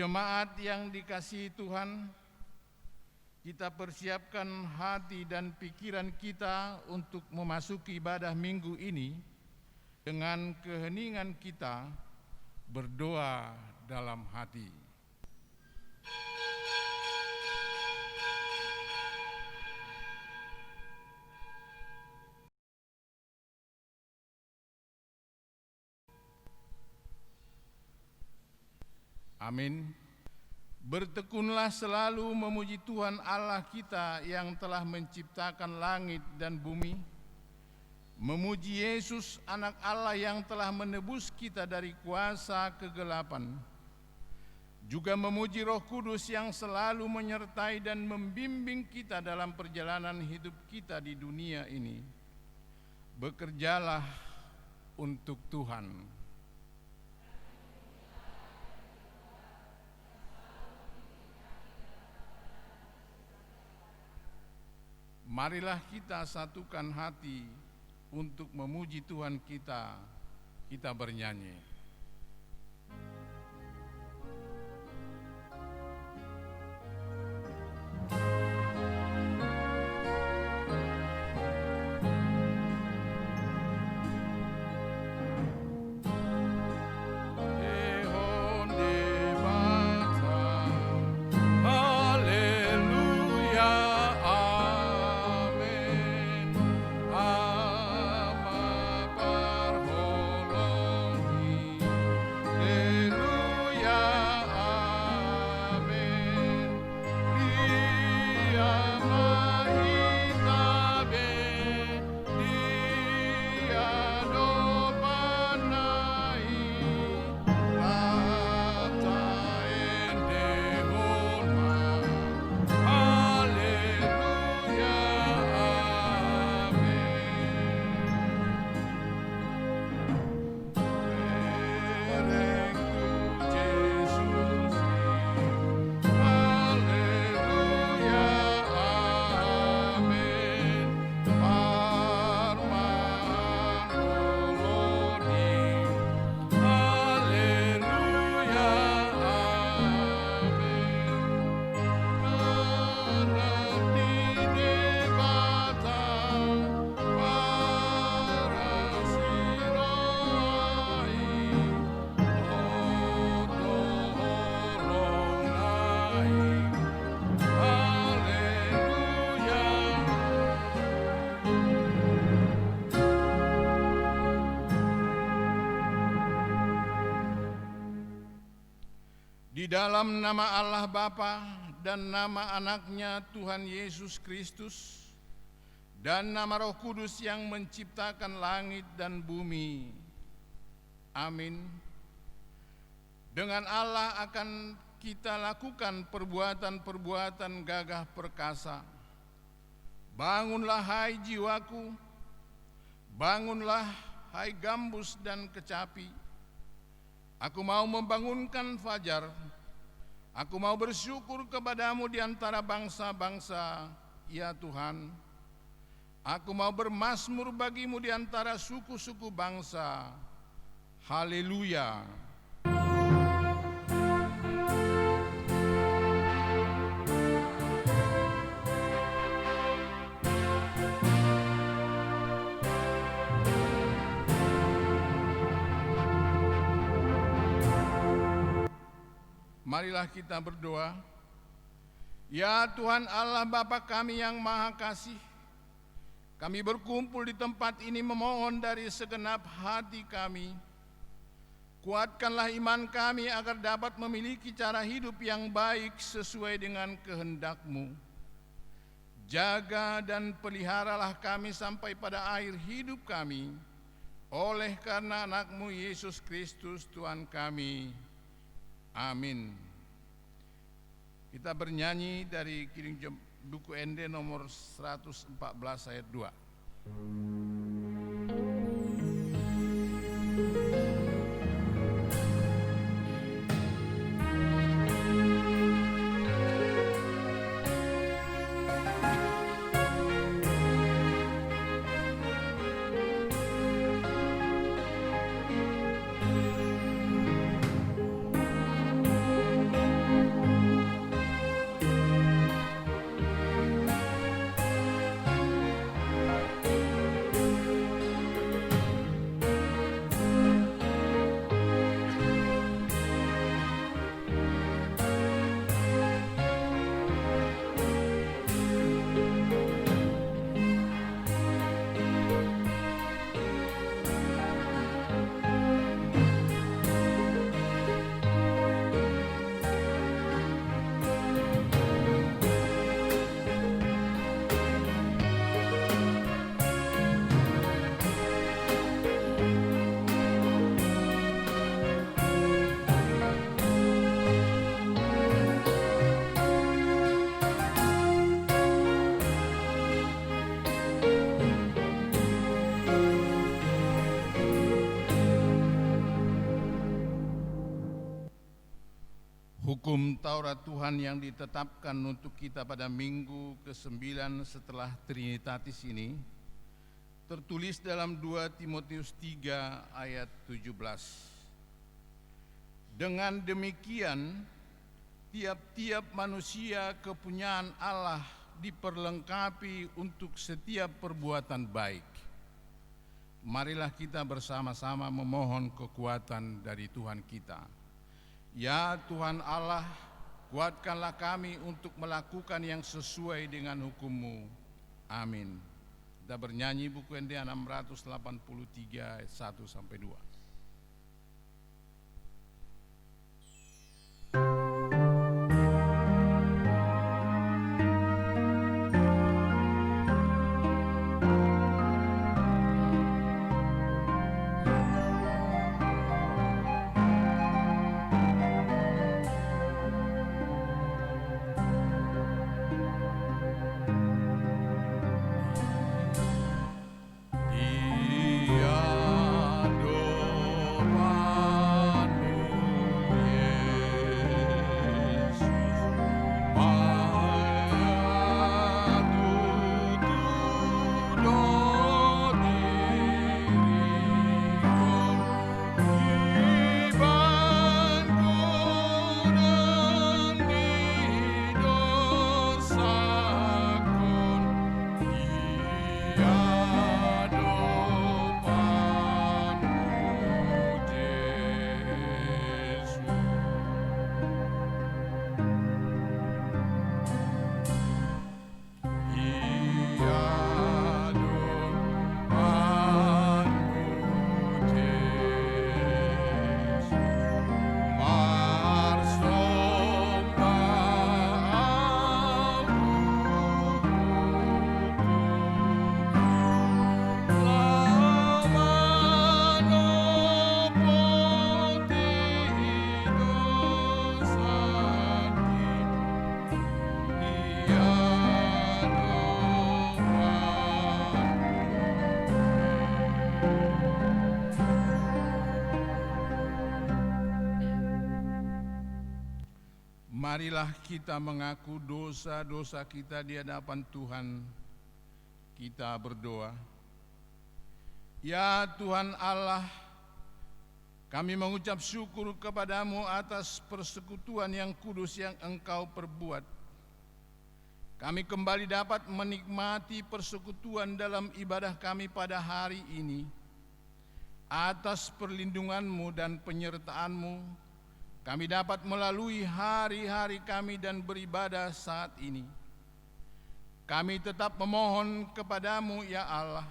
Jemaat yang dikasihi Tuhan, kita persiapkan hati dan pikiran kita untuk memasuki ibadah minggu ini dengan keheningan kita berdoa dalam hati. Amin. Bertekunlah selalu memuji Tuhan Allah kita yang telah menciptakan langit dan bumi, memuji Yesus anak Allah yang telah menebus kita dari kuasa kegelapan, juga memuji Roh Kudus yang selalu menyertai dan membimbing kita dalam perjalanan hidup kita di dunia ini. Bekerjalah untuk Tuhan. Marilah kita satukan hati untuk memuji Tuhan kita. Kita bernyanyi. Di dalam nama Allah Bapa dan nama anaknya Tuhan Yesus Kristus dan nama Roh Kudus yang menciptakan langit dan bumi. Amin. Dengan Allah akan kita lakukan perbuatan-perbuatan gagah perkasa. Bangunlah hai jiwaku, bangunlah hai gambus dan kecapi. Aku mau membangunkan fajar, aku mau bersyukur kepadamu di antara bangsa-bangsa, ya Tuhan. Aku mau bermazmur bagimu di antara suku-suku bangsa. Haleluya. Marilah kita berdoa. Ya Tuhan Allah Bapa kami yang Maha Kasih, kami berkumpul di tempat ini memohon dari segenap hati kami. Kuatkanlah iman kami agar dapat memiliki cara hidup yang baik sesuai dengan kehendak-Mu. Jaga dan peliharalah kami sampai pada akhir hidup kami, oleh karena anak-Mu Yesus Kristus Tuhan kami. Amin. Kita bernyanyi dari King James buku ND nomor 114 ayat 2. Hukum Taurat Tuhan yang ditetapkan untuk kita pada minggu ke-9 setelah Trinitatis ini tertulis dalam 2 Timotius 3 ayat 17. Dengan demikian, tiap-tiap manusia kepunyaan Allah diperlengkapi untuk setiap perbuatan baik. Marilah kita bersama-sama memohon kekuatan dari Tuhan kita. Ya Tuhan Allah, kuatkanlah kami untuk melakukan yang sesuai dengan hukum-Mu. Amin. Kita bernyanyi buku ND 683 ayat 1-2. Marilah kita mengaku dosa-dosa kita di hadapan Tuhan. Kita berdoa. Ya Tuhan Allah, kami mengucap syukur kepadamu atas persekutuan yang kudus yang Engkau perbuat. Kami kembali dapat menikmati persekutuan dalam ibadah kami pada hari ini. Atas perlindungan-Mu dan penyertaan-Mu, kami dapat melalui hari-hari kami dan beribadah saat ini. Kami tetap memohon kepadamu ya Allah,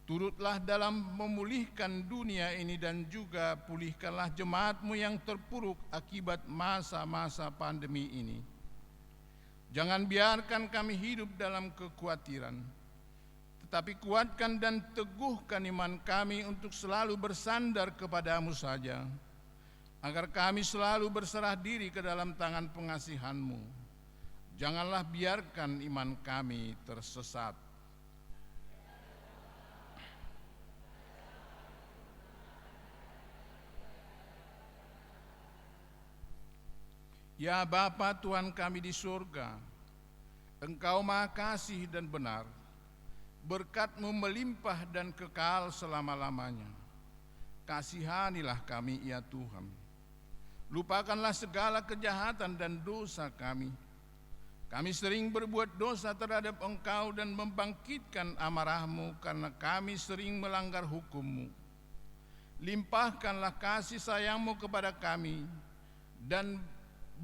turutlah dalam memulihkan dunia ini dan juga pulihkanlah jemaat-Mu yang terpuruk akibat masa-masa pandemi ini. Jangan biarkan kami hidup dalam kekhawatiran, tetapi kuatkan dan teguhkan iman kami untuk selalu bersandar kepadamu saja, agar kami selalu berserah diri ke dalam tangan pengasihan-Mu. Janganlah biarkan iman kami tersesat. Ya Bapa Tuhan kami di surga, Engkau Maha Kasih dan benar, berkat-Mu melimpah dan kekal selama-lamanya. Kasihanilah kami ya Tuhan. Lupakanlah segala kejahatan dan dosa kami. Kami sering berbuat dosa terhadap Engkau dan membangkitkan amarah-Mu karena kami sering melanggar hukum-Mu. Limpahkanlah kasih sayang-Mu kepada kami dan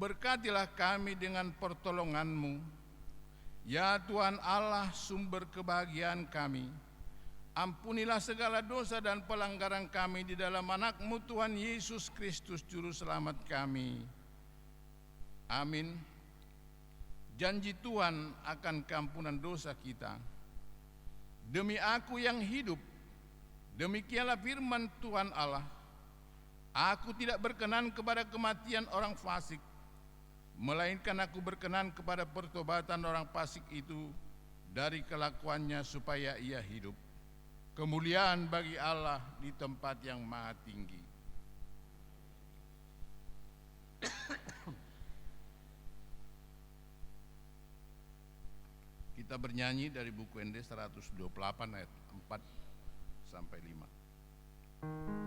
berkatilah kami dengan pertolongan-Mu. Ya Tuhan Allah, sumber kebahagiaan kami, ampunilah segala dosa dan pelanggaran kami di dalam anak-Mu Tuhan Yesus Kristus Juru Selamat kami. Amin. Janji Tuhan akan keampunan dosa kita. Demi aku yang hidup, demikianlah firman Tuhan Allah, aku tidak berkenan kepada kematian orang fasik, melainkan aku berkenan kepada pertobatan orang fasik itu dari kelakuannya supaya ia hidup. Kemuliaan bagi Allah di tempat yang maha tinggi. Kita bernyanyi dari buku ND 128 ayat 4 sampai 5.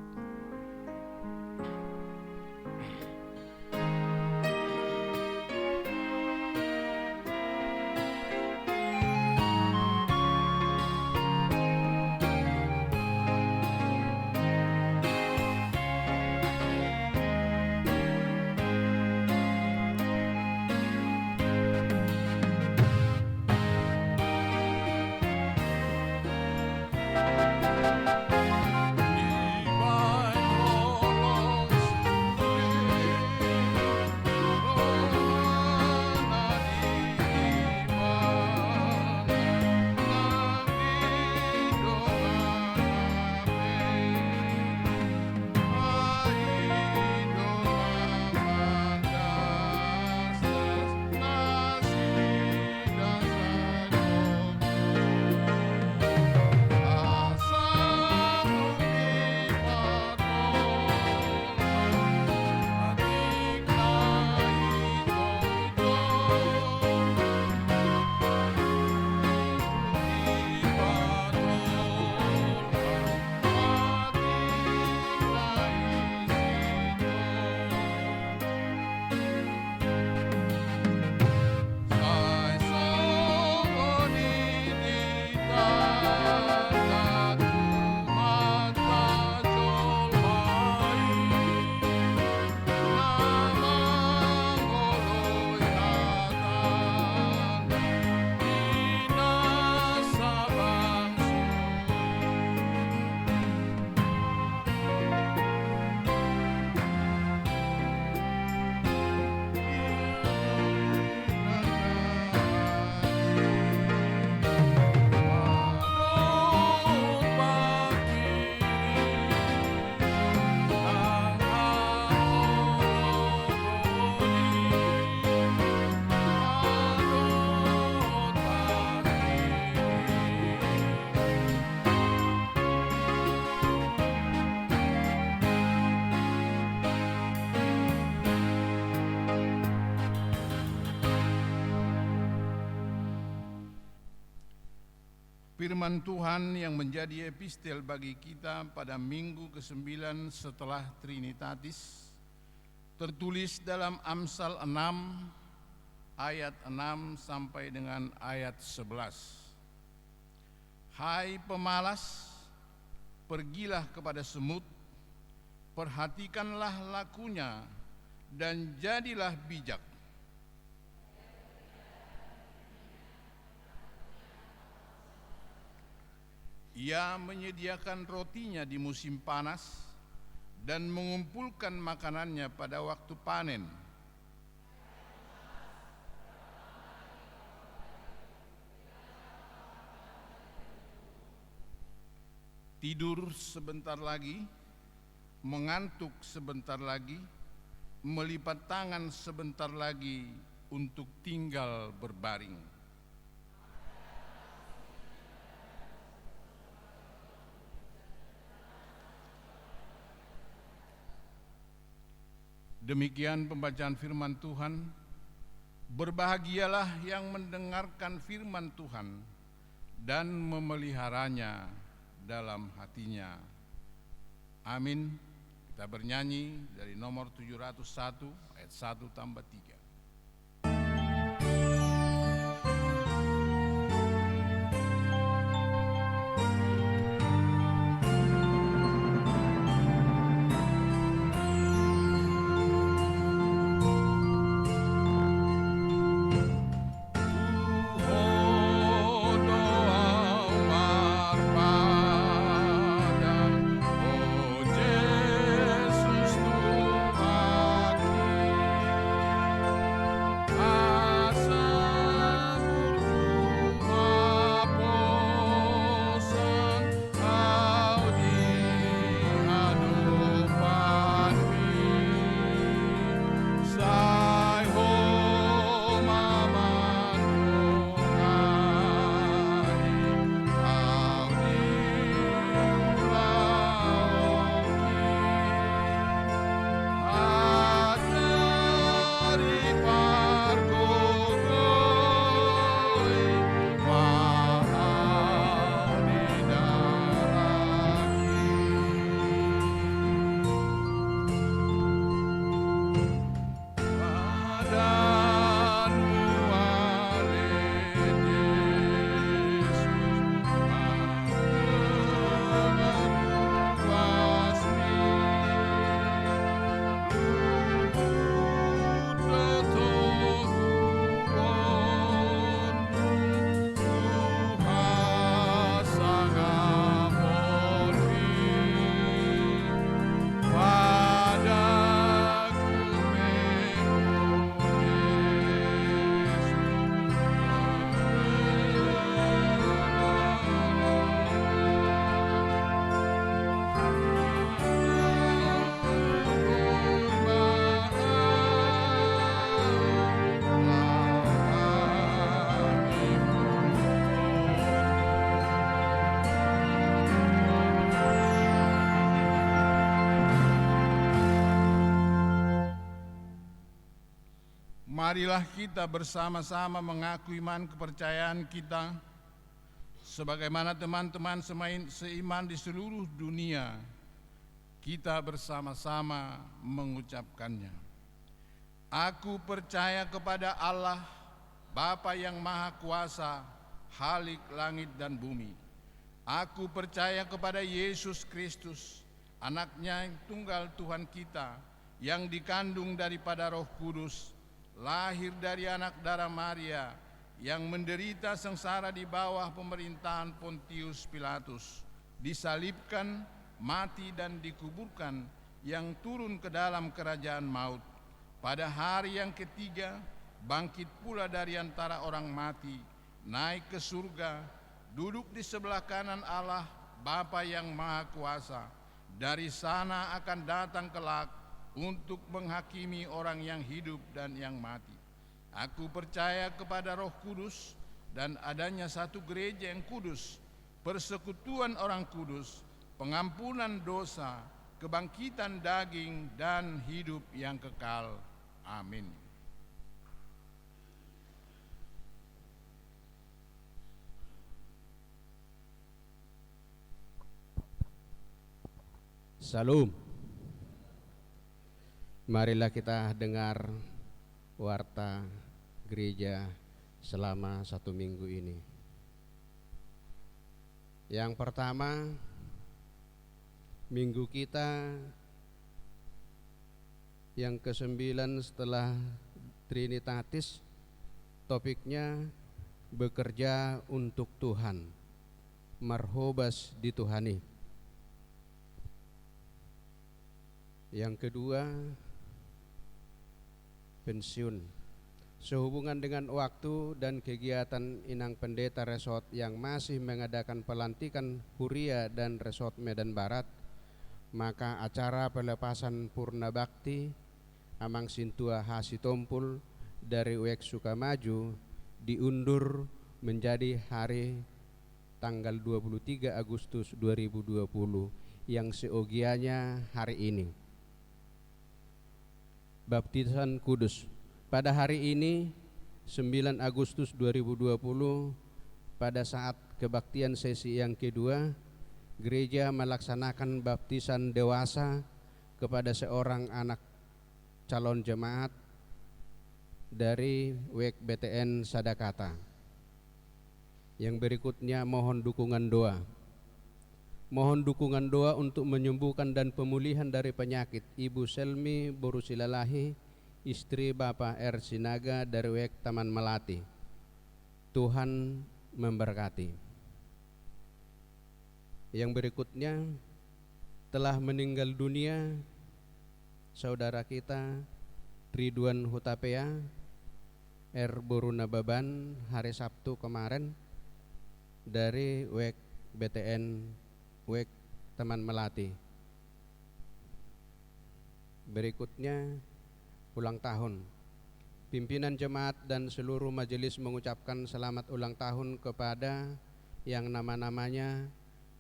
Firman Tuhan yang menjadi epistel bagi kita pada minggu ke-9 setelah Trinitatis tertulis dalam Amsal 6 ayat 6 sampai dengan ayat 11. Hai pemalas, pergilah kepada semut, perhatikanlah lakunya dan jadilah bijak. Ia menyediakan rotinya di musim panas dan mengumpulkan makanannya pada waktu panen. Tidur sebentar lagi, mengantuk sebentar lagi, melipat tangan sebentar lagi untuk tinggal berbaring. Demikian pembacaan firman Tuhan. Berbahagialah yang mendengarkan firman Tuhan dan memeliharanya dalam hatinya. Amin. Kita bernyanyi dari nomor 701 ayat 1 tambah 3. marilah kita bersama-sama mengaku iman kepercayaan kita sebagaimana teman-teman seiman di seluruh dunia. Kita bersama-sama mengucapkannya. Aku percaya kepada Allah, Bapa yang Maha Kuasa, Khalik langit dan bumi. Aku percaya kepada Yesus Kristus, Anaknya yang tunggal Tuhan kita, yang dikandung daripada Roh Kudus, lahir dari anak darah Maria, yang menderita sengsara di bawah pemerintahan Pontius Pilatus, disalibkan, mati dan dikuburkan, yang turun ke dalam kerajaan maut. Pada hari yang ketiga, bangkit pula dari antara orang mati, naik ke surga, duduk di sebelah kanan Allah, Bapa yang Maha Kuasa. Dari sana akan datang kelak untuk menghakimi orang yang hidup dan yang mati. Aku percaya kepada Roh Kudus dan adanya satu gereja yang kudus, persekutuan orang kudus, pengampunan dosa, kebangkitan daging, dan hidup yang kekal. Amin. Salam. Marilah kita dengar warta gereja selama 1 minggu ini. Yang pertama, minggu kita yang ke-9 setelah Trinitatis, topiknya bekerja untuk Tuhan, marhobas dituhani. Yang kedua, pensiun. Sehubungan dengan waktu dan kegiatan Inang Pendeta Resort yang masih mengadakan pelantikan Huria dan Resort Medan Barat, maka acara pelepasan Purna Bakti Amang Sintua Hasitompul dari UEK Sukamaju diundur menjadi hari tanggal 23 Agustus 2020 yang seogianya hari ini. Baptisan Kudus pada hari ini 9 Agustus 2020, pada saat kebaktian sesi yang kedua, gereja melaksanakan baptisan dewasa kepada seorang anak calon jemaat dari UEK BTN Sadakata. Yang berikutnya mohon dukungan doa. Mohon dukungan doa untuk menyembuhkan dan pemulihan dari penyakit Ibu Selmi Borusilalahi, istri Bapak R. Sinaga dari UEK Taman Melati. Tuhan memberkati. Yang berikutnya, telah meninggal dunia saudara kita Ridwan Hutapea R. Borunababan hari Sabtu kemarin dari UEK BTN UEK Taman Melati. Berikutnya ulang tahun. Pimpinan jemaat dan seluruh majelis mengucapkan selamat ulang tahun kepada yang nama-namanya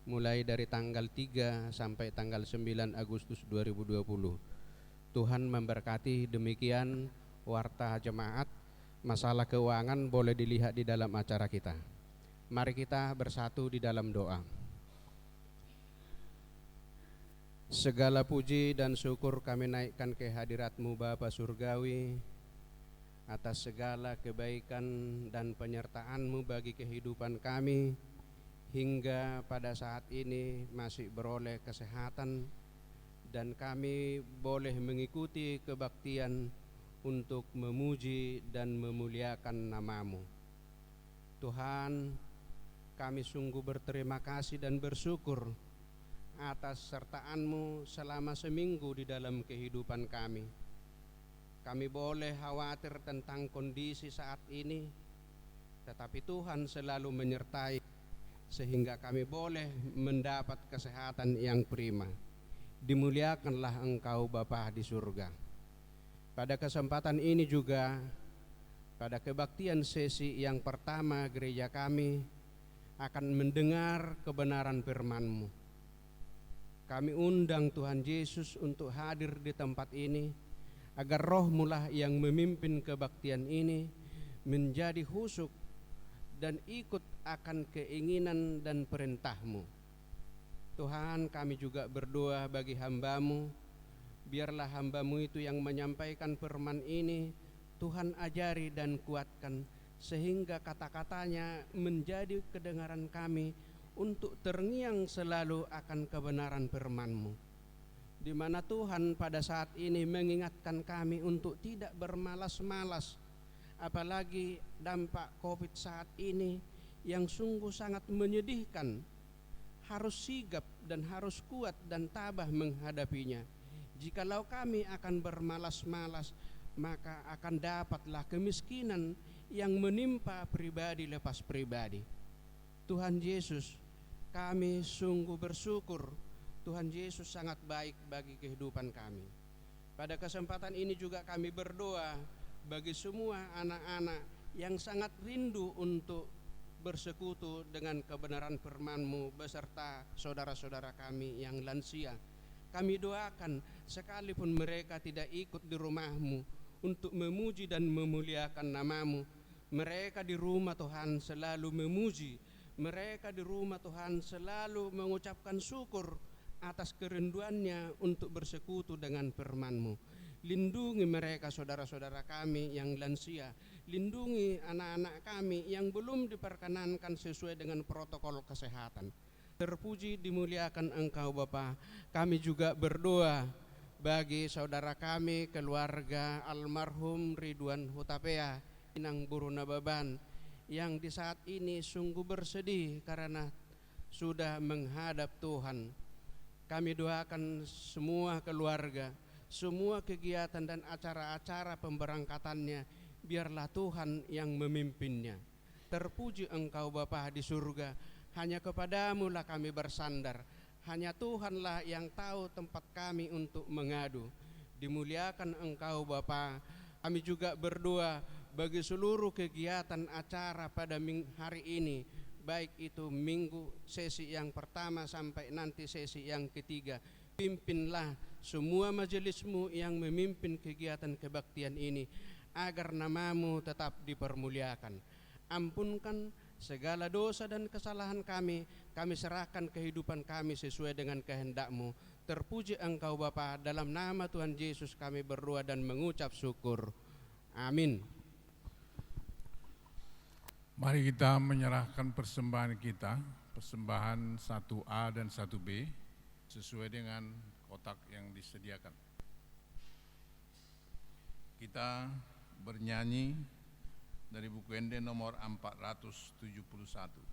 mulai dari tanggal 3 sampai tanggal 9 Agustus 2020. Tuhan memberkati. Demikian warta jemaat. Masalah keuangan boleh dilihat di dalam acara kita. Mari kita bersatu di dalam doa. Segala puji dan syukur kami naikkan ke hadirat-Mu Bapa Surgawi atas segala kebaikan dan penyertaan-Mu bagi kehidupan kami hingga pada saat ini masih beroleh kesehatan dan kami boleh mengikuti kebaktian untuk memuji dan memuliakan nama-Mu. Tuhan, kami sungguh berterima kasih dan bersyukur atas sertaan-Mu selama seminggu di dalam kehidupan kami. Kami boleh khawatir tentang kondisi saat ini, tetapi Tuhan selalu menyertai sehingga kami boleh mendapat kesehatan yang prima. Dimuliakanlah Engkau Bapa di surga. Pada kesempatan ini juga, pada kebaktian sesi yang pertama gereja kami akan mendengar kebenaran firman-Mu. Kami undang Tuhan Yesus untuk hadir di tempat ini agar roh-Mu-lah yang memimpin kebaktian ini menjadi husuk dan ikut akan keinginan dan perintah-Mu. Tuhan, kami juga berdoa bagi hamba-Mu, biarlah hamba-Mu itu yang menyampaikan firman ini, Tuhan ajari dan kuatkan, sehingga kata-katanya menjadi kedengaran kami untuk terngiang selalu akan kebenaran firman-Mu. Di mana Tuhan pada saat ini mengingatkan kami untuk tidak bermalas-malas, apalagi dampak COVID saat ini yang sungguh sangat menyedihkan. Harus sigap dan harus kuat dan tabah menghadapinya. Jikalau kami akan bermalas-malas, maka akan dapatlah kemiskinan yang menimpa pribadi lepas pribadi. Tuhan Yesus, kami sungguh bersyukur Tuhan Yesus sangat baik bagi kehidupan kami. Pada kesempatan ini juga kami berdoa bagi semua anak-anak yang sangat rindu untuk bersekutu dengan kebenaran firman-Mu beserta saudara-saudara kami yang lansia. Kami doakan sekalipun mereka tidak ikut di rumah-Mu untuk memuji dan memuliakan nama-Mu, mereka di rumah Tuhan selalu memuji, mereka di rumah Tuhan selalu mengucapkan syukur atas kerinduannya untuk bersekutu dengan firman-Mu. Lindungi mereka saudara-saudara kami yang lansia, lindungi anak-anak kami yang belum diperkenankan sesuai dengan protokol kesehatan. Terpuji dimuliakan Engkau Bapa. Kami juga berdoa bagi saudara kami, keluarga almarhum Ridwan Hutapea, Inang Buru Nababan, yang di saat ini sungguh bersedih karena sudah menghadap Tuhan. Kami doakan semua keluarga, semua kegiatan dan acara-acara pemberangkatannya, biarlah Tuhan yang memimpinnya. Terpuji Engkau Bapa di surga, hanya kepadamu lah kami bersandar, hanya Tuhanlah yang tahu tempat kami untuk mengadu. Dimuliakan Engkau Bapa. Kami juga berdoa bagi seluruh kegiatan acara pada hari ini, baik itu minggu sesi yang pertama sampai nanti sesi yang ketiga. Pimpinlah semua majelis-Mu yang memimpin kegiatan kebaktian ini, agar nama-Mu tetap dipermuliakan. Ampunkan segala dosa dan kesalahan kami serahkan kehidupan kami sesuai dengan kehendak-Mu. Terpuji Engkau Bapa, dalam nama Tuhan Yesus kami berdoa dan mengucap syukur. Amin. Mari kita menyerahkan persembahan kita, persembahan 1A dan 1B, sesuai dengan kotak yang disediakan. Kita bernyanyi dari buku Ende nomor 471.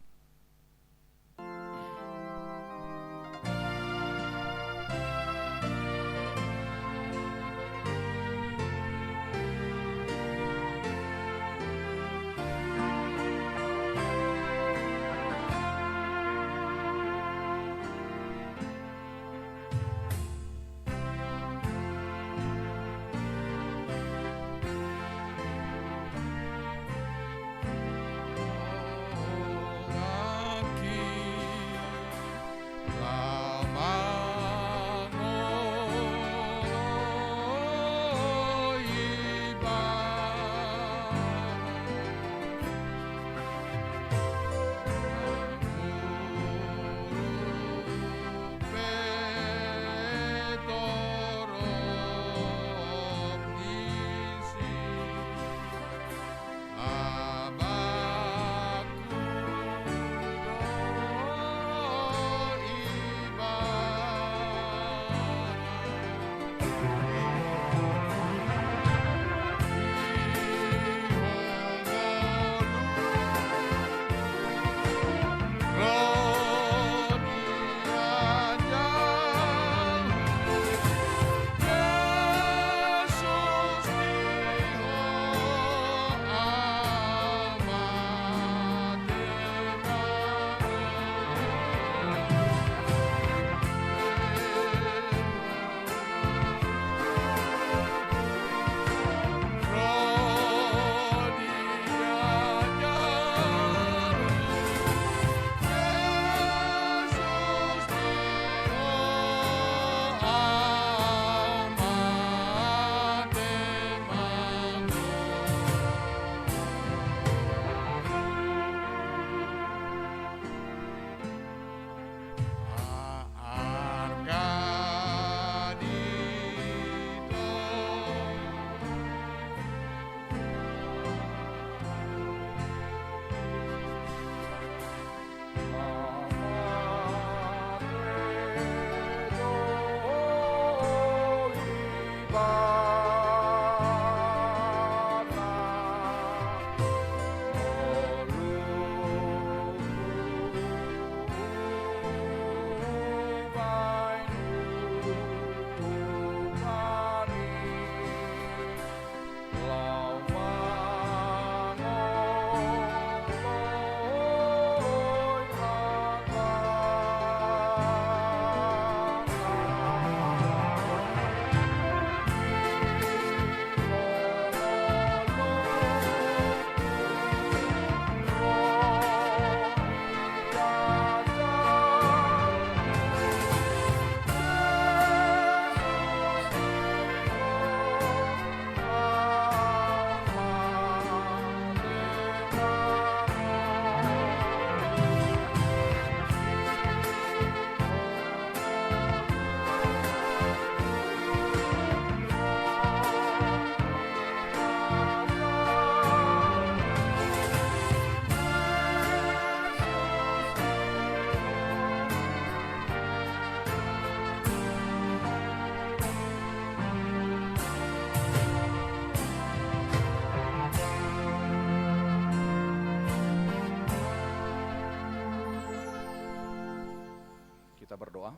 Kita berdoa.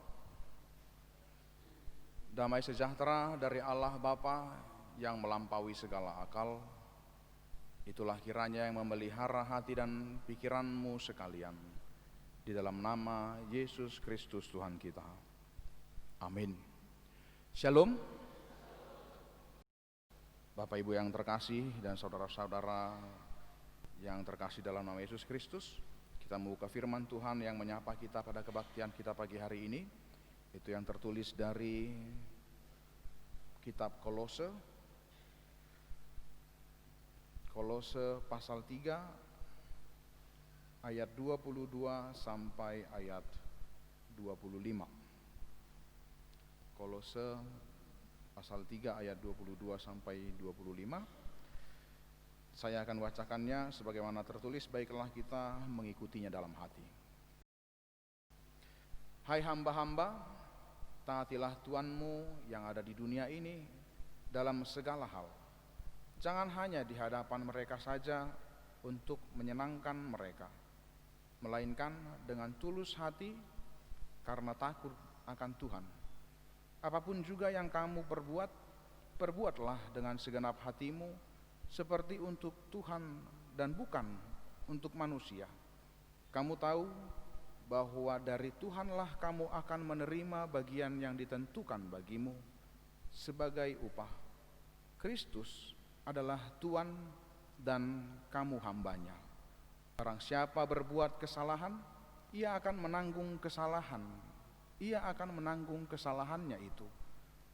Damai sejahtera dari Allah Bapa yang melampaui segala akal, itulah kiranya yang memelihara hati dan pikiranmu sekalian. Di dalam nama Yesus Kristus Tuhan kita. Amin. Shalom. Bapak Ibu yang terkasih dan saudara-saudara yang terkasih dalam nama Yesus Kristus, kita membuka firman Tuhan yang menyapa kita pada kebaktian kita pagi hari ini. Itu yang tertulis dari kitab Kolose pasal 3 ayat 22 sampai ayat 25. Kolose pasal 3 ayat 22 sampai 25. Saya akan bacakannya sebagaimana tertulis, baiklah kita mengikutinya dalam hati. Hai hamba-hamba, taatilah Tuanmu yang ada di dunia ini dalam segala hal. Jangan hanya di hadapan mereka saja untuk menyenangkan mereka, melainkan dengan tulus hati karena takut akan Tuhan. Apapun juga yang kamu perbuat, perbuatlah dengan segenap hatimu, seperti untuk Tuhan dan bukan untuk manusia. Kamu tahu bahwa dari Tuhanlah kamu akan menerima bagian yang ditentukan bagimu sebagai upah. Kristus adalah Tuhan dan kamu hambanya. Barang siapa berbuat kesalahan, ia akan menanggung kesalahan. Ia akan menanggung kesalahannya itu,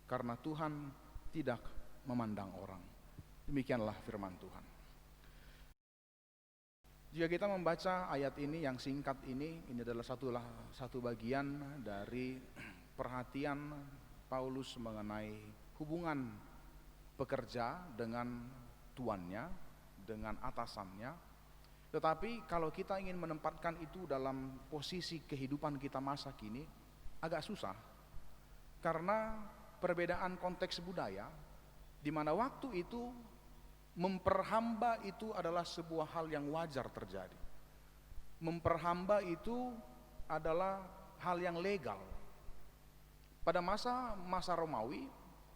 karena Tuhan tidak memandang orang. Demikianlah firman Tuhan. Jika kita membaca ayat ini yang singkat ini adalah satu bagian dari perhatian Paulus mengenai hubungan pekerja dengan tuannya, dengan atasannya. Tetapi kalau kita ingin menempatkan itu dalam posisi kehidupan kita masa kini, agak susah. Karena perbedaan konteks budaya, di mana waktu itu memperhamba itu adalah sebuah hal yang wajar terjadi. Memperhamba itu adalah hal yang legal. Pada masa Romawi,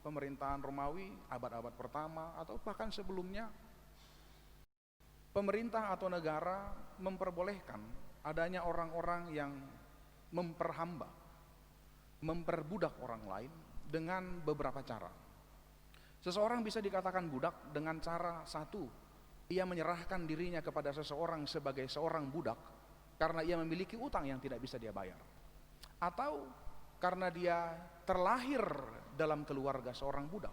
pemerintahan Romawi abad-abad pertama atau bahkan sebelumnya, pemerintah atau negara memperbolehkan adanya orang-orang yang memperhamba, memperbudak orang lain dengan beberapa cara. Seseorang bisa dikatakan budak dengan cara satu, ia menyerahkan dirinya kepada seseorang sebagai seorang budak karena ia memiliki utang yang tidak bisa dia bayar, atau karena dia terlahir dalam keluarga seorang budak,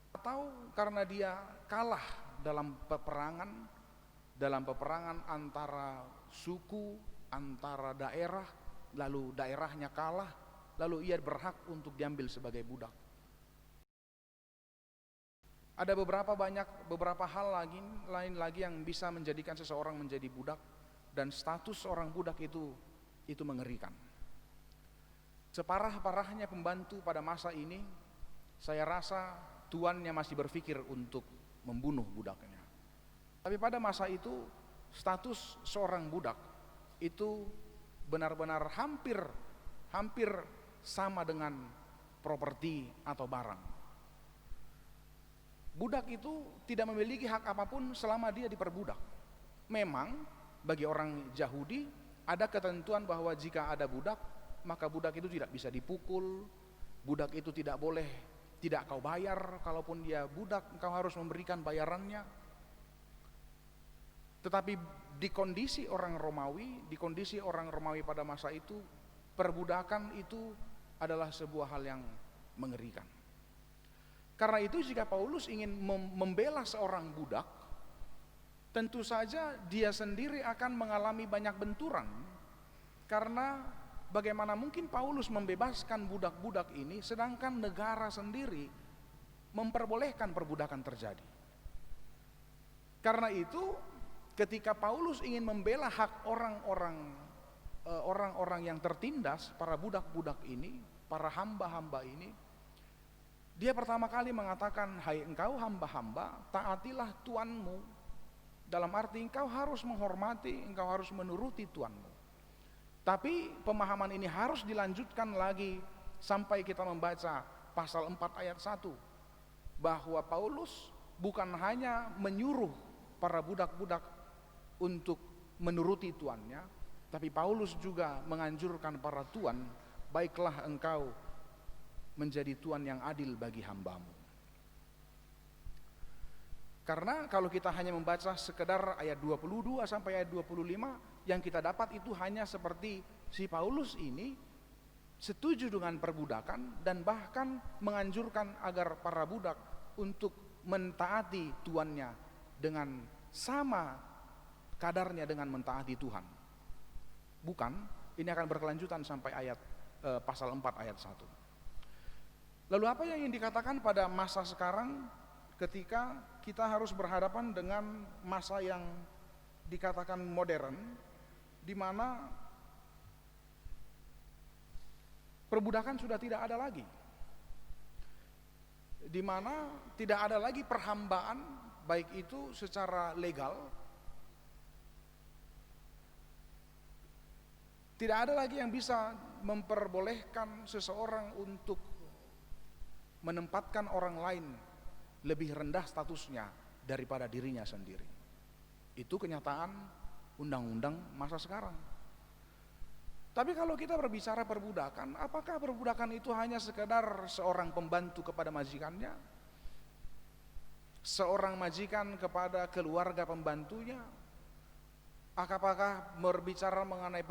atau karena dia kalah dalam peperangan antara suku, antara daerah, lalu daerahnya kalah, lalu ia berhak untuk diambil sebagai budak. Ada beberapa hal lain lagi yang bisa menjadikan seseorang menjadi budak, dan status seorang budak itu mengerikan. Separah-parahnya pembantu pada masa ini, saya rasa tuannya masih berpikir untuk membunuh budaknya. Tapi pada masa itu status seorang budak itu benar-benar hampir sama dengan properti atau barang. Budak itu tidak memiliki hak apapun selama dia diperbudak. Memang bagi orang Yahudi ada ketentuan bahwa jika ada budak, maka budak itu tidak bisa dipukul, budak itu tidak kau bayar, kalaupun dia budak engkau harus memberikan bayarannya. Tetapi di kondisi orang Romawi pada masa itu, perbudakan itu adalah sebuah hal yang mengerikan. Karena itu jika Paulus ingin membela seorang budak, tentu saja dia sendiri akan mengalami banyak benturan. Karena bagaimana mungkin Paulus membebaskan budak-budak ini sedangkan negara sendiri memperbolehkan perbudakan terjadi. Karena itu ketika Paulus ingin membela hak orang-orang yang tertindas, para budak-budak ini, para hamba-hamba ini, dia pertama kali mengatakan, hai engkau hamba-hamba, taatilah tuanmu. Dalam arti engkau harus menghormati, engkau harus menuruti tuanmu. Tapi pemahaman ini harus dilanjutkan lagi sampai kita membaca pasal 4 ayat 1, bahwa Paulus bukan hanya menyuruh para budak-budak untuk menuruti tuannya, tapi Paulus juga menganjurkan para tuan, baiklah engkau menjadi tuan yang adil bagi hambamu. Karena kalau kita hanya membaca sekedar ayat 22 sampai ayat 25, yang kita dapat itu hanya seperti si Paulus ini setuju dengan perbudakan dan bahkan menganjurkan agar para budak untuk mentaati tuannya dengan sama kadarnya dengan mentaati Tuhan. Bukan, ini akan berkelanjutan sampai ayat pasal 4 ayat 1. Lalu apa yang ingin dikatakan pada masa sekarang ketika kita harus berhadapan dengan masa yang dikatakan modern, di mana perbudakan sudah tidak ada lagi, di mana tidak ada lagi perhambaan, baik itu secara legal, tidak ada lagi yang bisa memperbolehkan seseorang untuk menempatkan orang lain lebih rendah statusnya daripada dirinya sendiri. Itu kenyataan undang-undang masa sekarang. Tapi kalau kita berbicara perbudakan, apakah perbudakan itu hanya sekedar seorang pembantu kepada majikannya? Seorang majikan kepada keluarga pembantunya? Apakah berbicara mengenai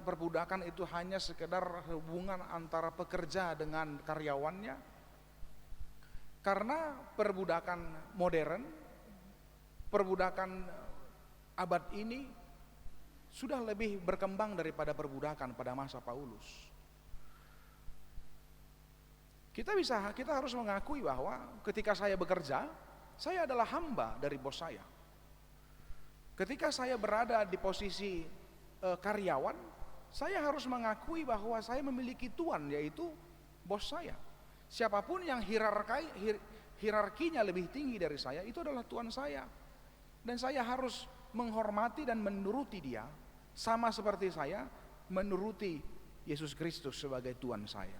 perbudakan itu hanya sekedar hubungan antara pekerja dengan karyawannya? Karena perbudakan modern, perbudakan abad ini sudah lebih berkembang daripada perbudakan pada masa Paulus. Kita harus mengakui bahwa ketika saya bekerja, saya adalah hamba dari bos saya. Ketika saya berada di posisi karyawan, saya harus mengakui bahwa saya memiliki tuan, yaitu bos saya. Siapapun yang hierarkinya lebih tinggi dari saya, itu adalah tuan saya. Dan saya harus menghormati dan menuruti dia, sama seperti saya menuruti Yesus Kristus sebagai Tuhan saya.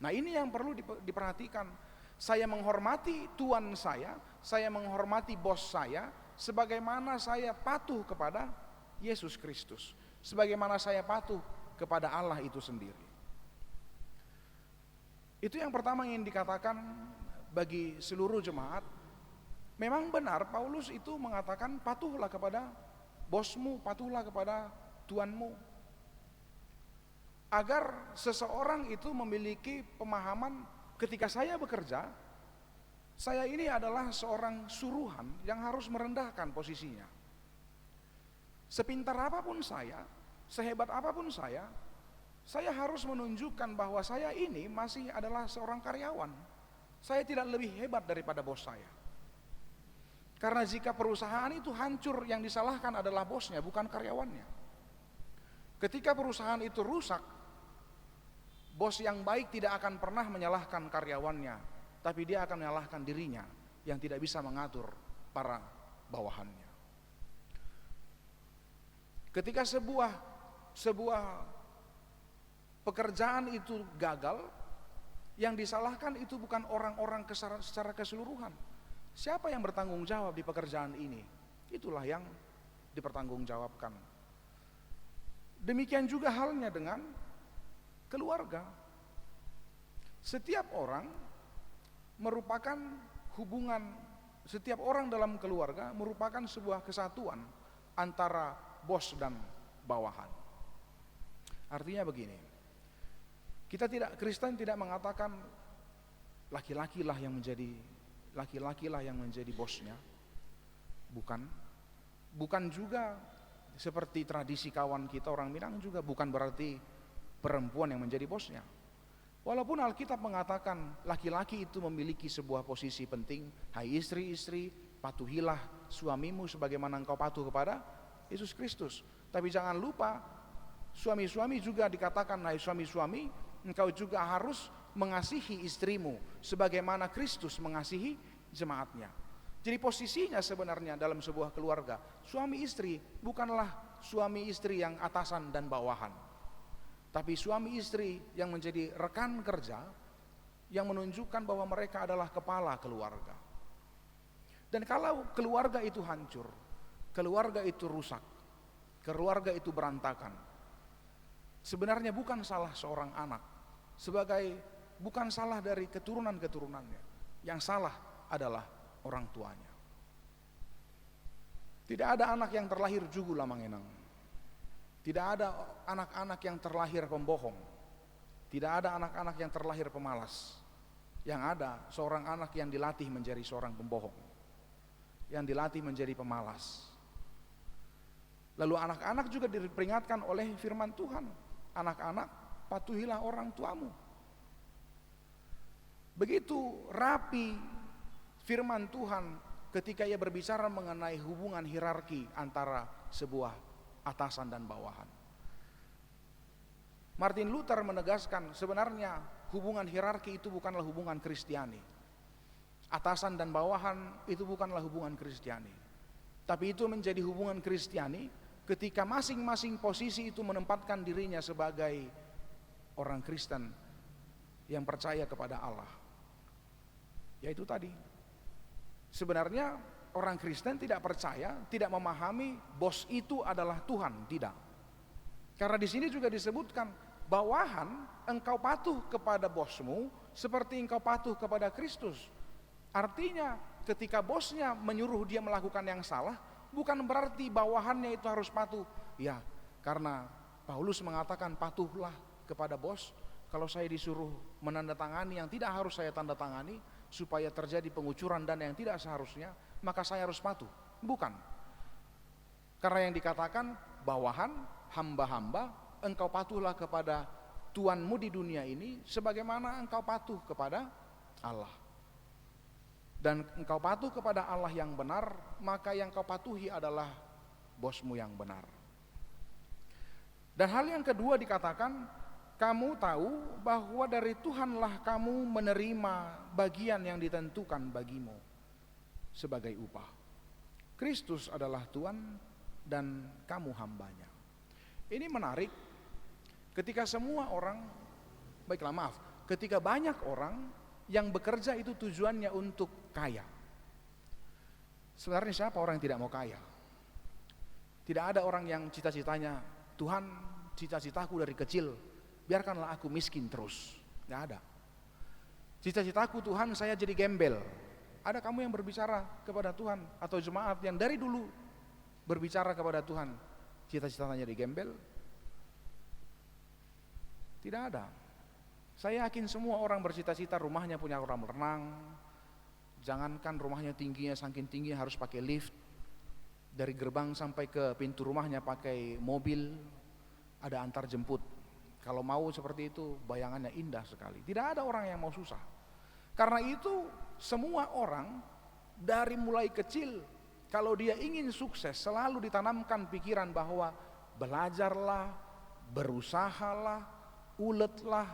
Nah, ini yang perlu diperhatikan. Saya menghormati Tuhan saya menghormati bos saya, sebagaimana saya patuh kepada Yesus Kristus, sebagaimana saya patuh kepada Allah itu sendiri. Itu yang pertama yang dikatakan bagi seluruh jemaat. Memang benar Paulus itu mengatakan patuhlah kepada bosmu, patuhlah kepada tuanmu. Agar seseorang itu memiliki pemahaman ketika saya bekerja, saya ini adalah seorang suruhan yang harus merendahkan posisinya. Sepintar apapun saya, sehebat apapun saya harus menunjukkan bahwa saya ini masih adalah seorang karyawan. Saya tidak lebih hebat daripada bos saya. Karena jika perusahaan itu hancur, yang disalahkan adalah bosnya, bukan karyawannya. Ketika perusahaan itu rusak, bos yang baik tidak akan pernah menyalahkan karyawannya, tapi dia akan menyalahkan dirinya yang tidak bisa mengatur para bawahannya. Ketika sebuah pekerjaan itu gagal, yang disalahkan itu bukan orang-orang secara keseluruhan. Siapa yang bertanggung jawab di pekerjaan ini? Itulah yang dipertanggungjawabkan. Demikian juga halnya dengan keluarga. Setiap orang dalam keluarga merupakan sebuah kesatuan antara bos dan bawahan. Artinya begini, Kristen tidak mengatakan laki-lakilah yang menjadi bosnya. Bukan juga seperti tradisi kawan kita orang Minang juga, bukan berarti perempuan yang menjadi bosnya. Walaupun Alkitab mengatakan laki-laki itu memiliki sebuah posisi penting. Hai istri-istri, patuhilah suamimu sebagaimana engkau patuh kepada Yesus Kristus. Tapi jangan lupa, suami-suami juga dikatakan, hai suami-suami, engkau juga harus mengasihi istrimu sebagaimana Kristus mengasihi jemaatnya. Jadi posisinya sebenarnya dalam sebuah keluarga, suami istri bukanlah suami istri yang atasan dan bawahan. tapi suami istri yang menjadi rekan kerja yang menunjukkan bahwa mereka adalah kepala keluarga. Dan kalau keluarga itu hancur, keluarga itu rusak, keluarga itu berantakan, sebenarnya bukan salah seorang anak, bukan salah dari keturunan-keturunannya. Yang salah adalah orang tuanya. Tidak ada anak yang terlahir jugu lamangenang. Tidak ada anak-anak yang terlahir pembohong. Tidak ada anak-anak yang terlahir pemalas. Yang ada seorang anak yang dilatih menjadi seorang pembohong, yang dilatih menjadi pemalas. Lalu anak-anak juga diperingatkan oleh firman Tuhan, anak-anak patuhilah orang tuamu. Begitu rapi firman Tuhan ketika ia berbicara mengenai hubungan hierarki antara sebuah atasan dan bawahan. Martin Luther menegaskan sebenarnya hubungan hierarki itu bukanlah hubungan Kristiani. Atasan dan bawahan itu bukanlah hubungan Kristiani. Tapi itu menjadi hubungan Kristiani ketika masing-masing posisi itu menempatkan dirinya sebagai orang Kristen yang percaya kepada Allah. Yaitu tadi, sebenarnya orang Kristen tidak percaya, tidak memahami bos itu adalah Tuhan, tidak. Karena di sini juga disebutkan, bawahan engkau patuh kepada bosmu seperti engkau patuh kepada Kristus. Artinya ketika bosnya menyuruh dia melakukan yang salah, bukan berarti bawahannya itu harus patuh. Ya, karena Paulus mengatakan patuhlah kepada bos. Kalau saya disuruh menandatangani yang tidak harus saya tanda tangani supaya terjadi pengucuran dana yang tidak seharusnya, maka saya harus patuh. Bukan. Karena yang dikatakan bawahan, hamba-hamba, engkau patuhlah kepada Tuanmu di dunia ini sebagaimana engkau patuh kepada Allah. Dan engkau patuh kepada Allah yang benar, maka yang kau patuhi adalah bosmu yang benar. Dan hal yang kedua dikatakan, kamu tahu bahwa dari Tuhanlah kamu menerima bagian yang ditentukan bagimu sebagai upah. Kristus adalah Tuhan dan kamu hambanya. Ini menarik ketika semua orang, ketika banyak orang yang bekerja itu tujuannya untuk kaya. Sebenarnya siapa orang yang tidak mau kaya? Tidak ada orang yang cita-citanya, Tuhan, cita-citaku dari kecil biarkanlah aku miskin terus. Tidak ada. Cita-citaku Tuhan saya jadi gembel. Ada kamu yang berbicara kepada Tuhan atau jemaat yang dari dulu berbicara kepada Tuhan, cita-citanya jadi gembel? Tidak ada. Saya yakin semua orang bercita-cita rumahnya punya kolam renang. Jangankan rumahnya tingginya saking tinggi harus pakai lift. Dari gerbang sampai ke pintu rumahnya pakai mobil, ada antar jemput. Kalau mau seperti itu bayangannya indah sekali. Tidak ada orang yang mau susah. Karena itu semua orang dari mulai kecil, kalau dia ingin sukses selalu ditanamkan pikiran bahwa belajarlah, berusahalah, uletlah,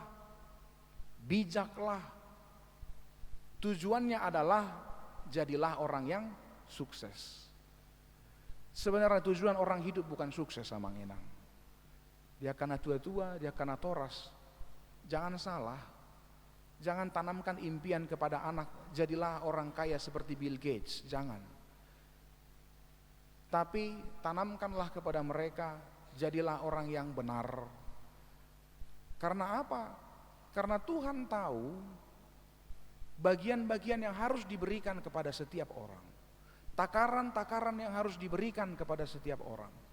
bijaklah. Tujuannya adalah jadilah orang yang sukses. Sebenarnya tujuan orang hidup bukan sukses sama ngenang. Dia karena tua-tua, dia karena toras. Jangan salah. Jangan tanamkan impian kepada anak, jadilah orang kaya seperti Bill Gates. Jangan. Tapi tanamkanlah kepada mereka, jadilah orang yang benar. Karena apa? Karena Tuhan tahu bagian-bagian yang harus diberikan kepada setiap orang. Takaran-takaran yang harus diberikan kepada setiap orang.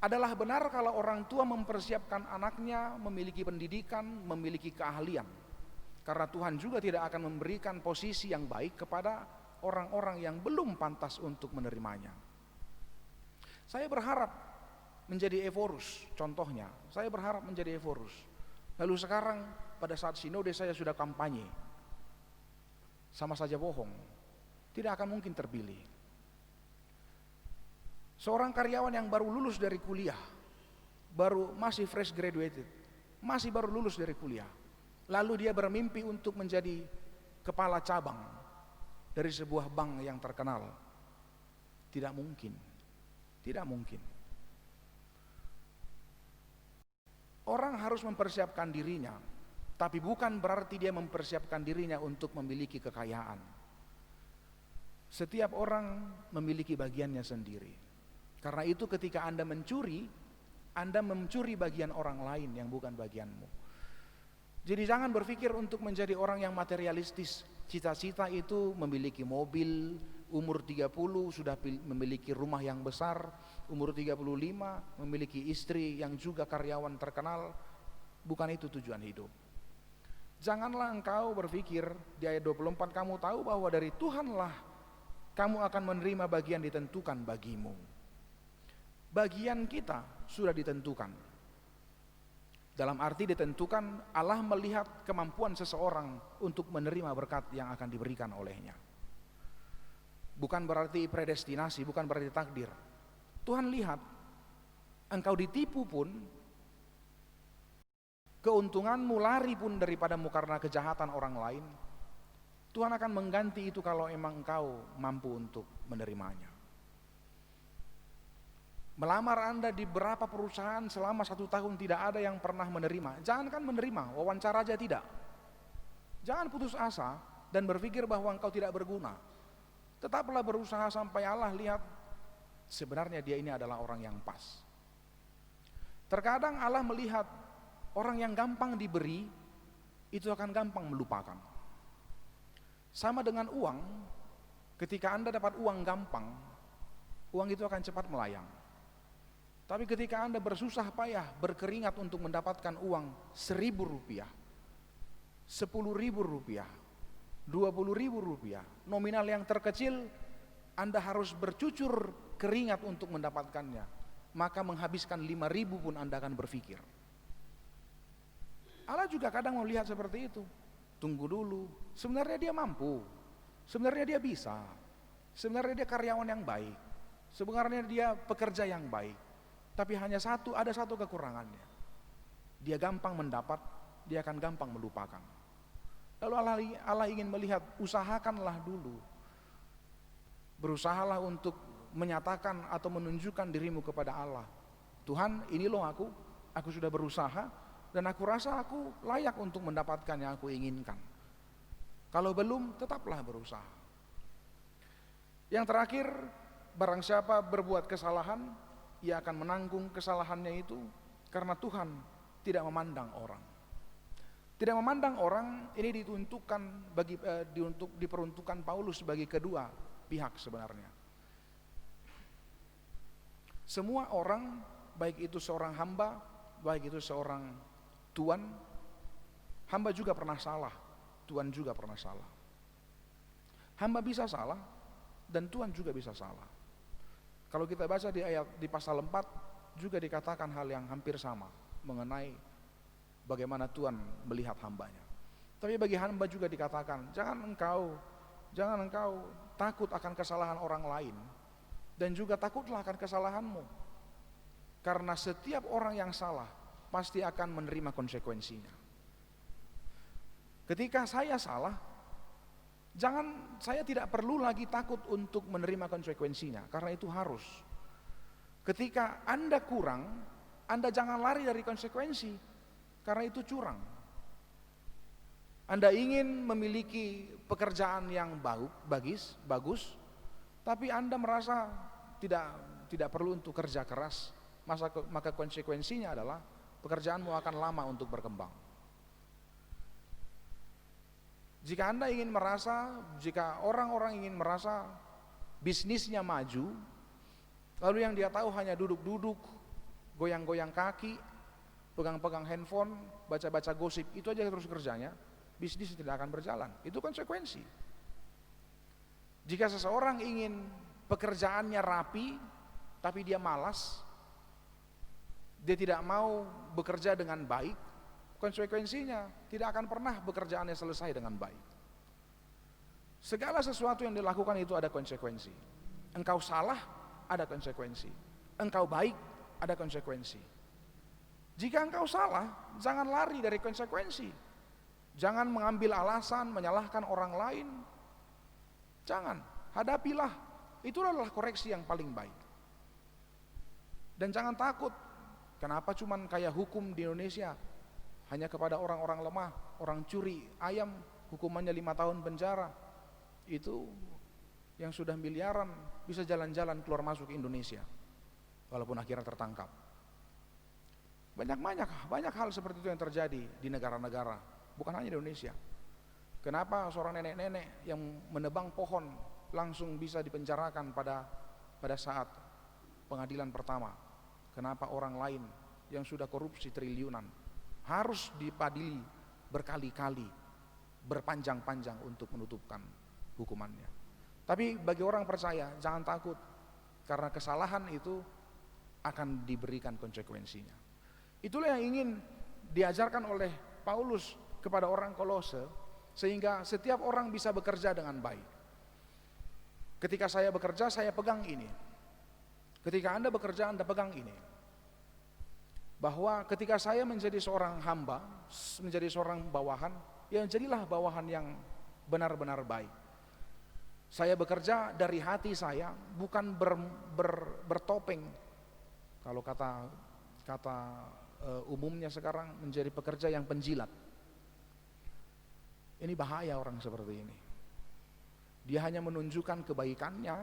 Adalah benar kalau orang tua mempersiapkan anaknya memiliki pendidikan, memiliki keahlian. Karena Tuhan juga tidak akan memberikan posisi yang baik kepada orang-orang yang belum pantas untuk menerimanya. Saya berharap menjadi Evorus, contohnya. Saya berharap menjadi Evorus. Lalu sekarang pada saat sinode saya sudah kampanye. Sama saja bohong. Tidak akan mungkin terpilih. Seorang karyawan yang baru lulus dari kuliah, masih fresh graduated, masih baru lulus dari kuliah, lalu dia bermimpi untuk menjadi kepala cabang dari sebuah bank yang terkenal. Tidak mungkin. Tidak mungkin. Orang harus mempersiapkan dirinya, tapi bukan berarti dia mempersiapkan dirinya untuk memiliki kekayaan. Setiap orang memiliki bagiannya sendiri. Karena itu ketika Anda mencuri bagian orang lain yang bukan bagianmu. Jadi jangan berpikir untuk menjadi orang yang materialistis. Cita-cita itu memiliki mobil, umur 30 sudah memiliki rumah yang besar, umur 35 memiliki istri yang juga karyawan terkenal. Bukan itu tujuan hidup. Janganlah engkau berpikir, di ayat 24 kamu tahu bahwa dari Tuhanlah kamu akan menerima bagian ditentukan bagimu. Bagian kita sudah ditentukan. Dalam arti ditentukan, Allah melihat kemampuan seseorang untuk menerima berkat yang akan diberikan olehnya. Bukan berarti predestinasi, bukan berarti takdir. Tuhan lihat, engkau ditipu pun, keuntunganmu lari pun daripadamu karena kejahatan orang lain, Tuhan akan mengganti itu kalau emang engkau mampu untuk menerimanya. Melamar Anda di beberapa perusahaan selama 1 tahun tidak ada yang pernah menerima. Jangankan menerima, wawancara aja tidak. Jangan putus asa dan berpikir bahwa engkau tidak berguna. Tetaplah berusaha sampai Allah lihat sebenarnya dia ini adalah orang yang pas. Terkadang Allah melihat orang yang gampang diberi itu akan gampang melupakan. Sama dengan uang, ketika Anda dapat uang gampang, uang itu akan cepat melayang. Tapi ketika Anda bersusah payah, berkeringat untuk mendapatkan uang 1.000 rupiah, 10.000 rupiah, 20.000 rupiah, nominal yang terkecil, Anda harus bercucur keringat untuk mendapatkannya. Maka menghabiskan 5.000 pun Anda akan berpikir. Allah juga kadang melihat seperti itu. Tunggu dulu, sebenarnya dia mampu, sebenarnya dia bisa, sebenarnya dia karyawan yang baik, sebenarnya dia pekerja yang baik. Tapi hanya ada satu kekurangannya. Dia gampang mendapat, dia akan gampang melupakan. Lalu Allah ingin melihat, usahakanlah dulu. Berusahalah untuk menyatakan atau menunjukkan dirimu kepada Allah. Tuhan, ini loh aku sudah berusaha, dan aku rasa aku layak untuk mendapatkan yang aku inginkan. Kalau belum, tetaplah berusaha. Yang terakhir, barang siapa berbuat kesalahan, ia akan menanggung kesalahannya itu, karena Tuhan tidak memandang orang. Tidak memandang orang ini diperuntukkan Paulus bagi kedua pihak sebenarnya. Semua orang, baik itu seorang hamba, baik itu seorang tuan, hamba juga pernah salah, tuan juga pernah salah. Hamba bisa salah dan tuan juga bisa salah. Kalau kita baca di pasal 4 juga dikatakan hal yang hampir sama mengenai bagaimana Tuhan melihat hambanya. Tapi bagi hamba juga dikatakan, jangan engkau takut akan kesalahan orang lain, dan juga takutlah akan kesalahanmu. Karena setiap orang yang salah pasti akan menerima konsekuensinya. Ketika saya salah, saya tidak perlu lagi takut untuk menerima konsekuensinya, karena itu harus. Ketika Anda kurang, Anda jangan lari dari konsekuensi, karena itu curang. Anda ingin memiliki pekerjaan yang bagus, tapi Anda merasa tidak perlu untuk kerja keras, maka konsekuensinya adalah pekerjaanmu akan lama untuk berkembang. Jika orang-orang ingin merasa bisnisnya maju, lalu yang dia tahu hanya duduk-duduk, goyang-goyang kaki, pegang-pegang handphone, baca-baca gosip, itu aja terus kerjanya, bisnis tidak akan berjalan. Itu konsekuensi. Jika seseorang ingin pekerjaannya rapi, tapi dia malas, dia tidak mau bekerja dengan baik, konsekuensinya tidak akan pernah pekerjaannya selesai dengan baik. Segala sesuatu yang dilakukan itu ada konsekuensi. Engkau salah, ada konsekuensi. Engkau baik, ada konsekuensi. Jika engkau salah, jangan lari dari konsekuensi. Jangan mengambil alasan, menyalahkan orang lain. Jangan, hadapilah. Itulah koreksi yang paling baik. Dan jangan takut Kenapa cuman kayak hukum di Indonesia hanya kepada orang-orang lemah, orang curi ayam hukumannya 5 tahun penjara. Itu yang sudah miliaran bisa jalan-jalan keluar masuk ke Indonesia walaupun akhirnya tertangkap. Banyak hal seperti itu yang terjadi di negara-negara, bukan hanya di Indonesia. Kenapa seorang nenek-nenek yang menebang pohon langsung bisa dipenjarakan pada saat pengadilan pertama? Kenapa orang lain yang sudah korupsi triliunan harus dipadili berkali-kali, berpanjang-panjang untuk menutupkan hukumannya? Tapi bagi orang percaya, jangan takut, karena kesalahan itu akan diberikan konsekuensinya. Itulah yang ingin diajarkan oleh Paulus kepada orang Kolose, sehingga setiap orang bisa bekerja dengan baik. Ketika saya bekerja, saya pegang ini. Ketika Anda bekerja, Anda pegang ini. Bahwa ketika saya menjadi seorang hamba, menjadi seorang bawahan, ya jadilah bawahan yang benar-benar baik. Saya bekerja dari hati saya, bukan bertopeng. Kalau kata umumnya sekarang, menjadi pekerja yang penjilat. Ini bahaya orang seperti ini. Dia hanya menunjukkan kebaikannya